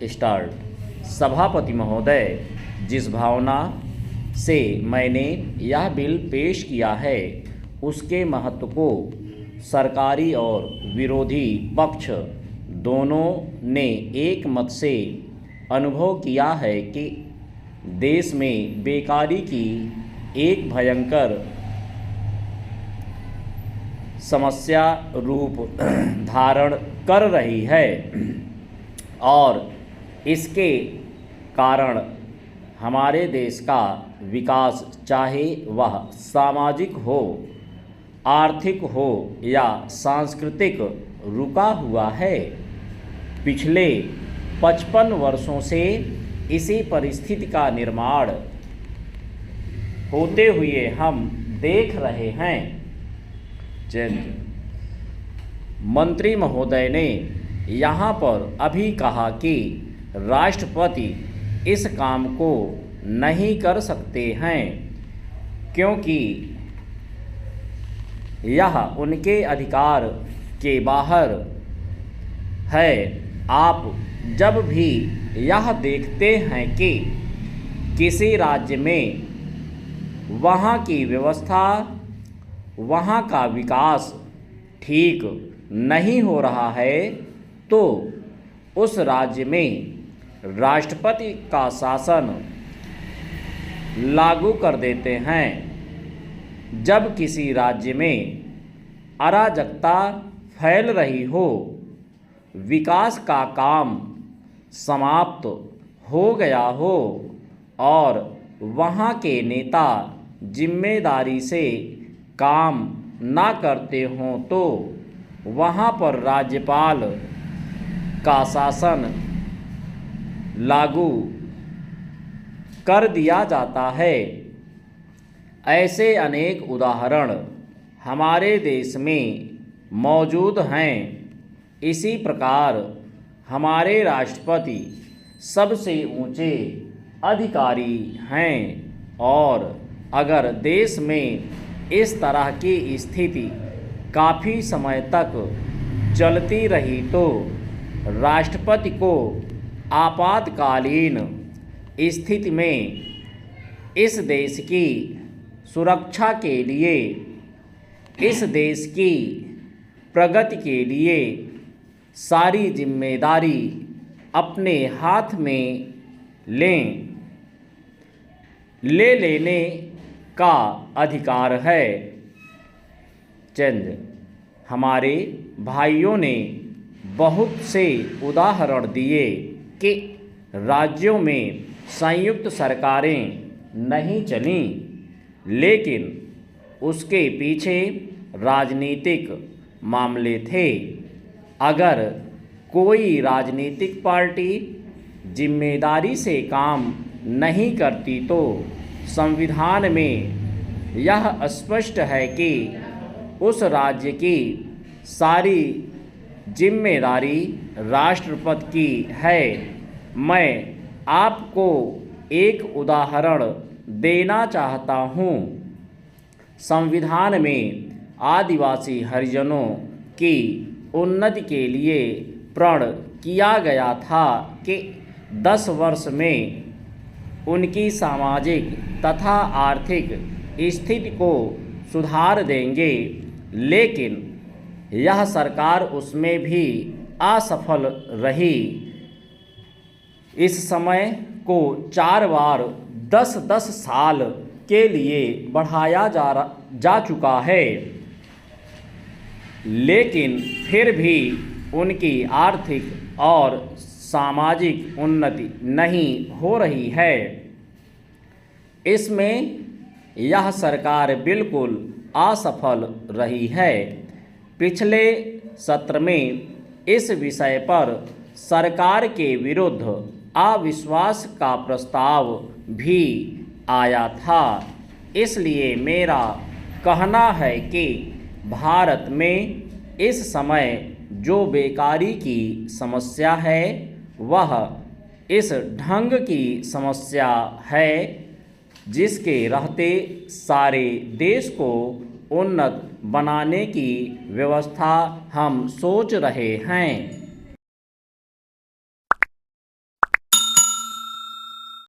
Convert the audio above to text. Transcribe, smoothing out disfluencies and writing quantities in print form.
Start. सभापति महोदय, जिस भावना से मैंने यह बिल पेश किया है उसके महत्व को सरकारी और विरोधी पक्ष दोनों ने एक मत से अनुभव किया है कि देश में बेकारी की एक भयंकर समस्या रूप धारण कर रही है और इसके कारण हमारे देश का विकास, चाहे वह सामाजिक हो, आर्थिक हो या सांस्कृतिक, रुका हुआ है। पिछले 55 वर्षों से इसी परिस्थिति का निर्माण होते हुए हम देख रहे हैं। मंत्री महोदय ने यहाँ पर अभी कहा कि राष्ट्रपति इस काम को नहीं कर सकते हैं क्योंकि यह उनके अधिकार के बाहर है। आप जब भी यह देखते हैं कि किसी राज्य में वहाँ की व्यवस्था, वहाँ का विकास ठीक नहीं हो रहा है तो उस राज्य में राष्ट्रपति का शासन लागू कर देते हैं। जब किसी राज्य में अराजकता फैल रही हो, विकास का काम समाप्त हो गया हो और वहाँ के नेता जिम्मेदारी से काम ना करते हों तो वहाँ पर राज्यपाल का शासन लागू कर दिया जाता है। ऐसे अनेक उदाहरण हमारे देश में मौजूद हैं। इसी प्रकार हमारे राष्ट्रपति सबसे ऊंचे अधिकारी हैं और अगर देश में इस तरह की स्थिति काफ़ी समय तक चलती रही तो राष्ट्रपति को आपातकालीन स्थिति में इस देश की सुरक्षा के लिए, इस देश की प्रगति के लिए सारी जिम्मेदारी अपने हाथ में ले लेने का अधिकार है। हमारे भाइयों ने बहुत से उदाहरण दिए कि राज्यों में संयुक्त सरकारें नहीं चलीं, लेकिन उसके पीछे राजनीतिक मामले थे। अगर कोई राजनीतिक पार्टी जिम्मेदारी से काम नहीं करती तो संविधान में यह स्पष्ट है कि उस राज्य की सारी जिम्मेदारी राष्ट्रपति की है। मैं आपको एक उदाहरण देना चाहता हूँ। संविधान में आदिवासी हरिजनों की उन्नति के लिए प्रण किया गया था कि 10 वर्ष में उनकी सामाजिक तथा आर्थिक स्थिति को सुधार देंगे, लेकिन यह सरकार उसमें भी असफल रही। इस समय को 4 बार 10-10 साल के लिए बढ़ाया जा चुका है, लेकिन फिर भी उनकी आर्थिक और सामाजिक उन्नति नहीं हो रही है। इसमें यह सरकार बिल्कुल असफल रही है। पिछले सत्र में इस विषय पर सरकार के विरुद्ध अविश्वास का प्रस्ताव भी आया था। इसलिए मेरा कहना है कि भारत में इस समय जो बेकारी की समस्या है वह इस ढंग की समस्या है जिसके रहते सारे देश को उन्नत बनाने की व्यवस्था हम सोच रहे हैं।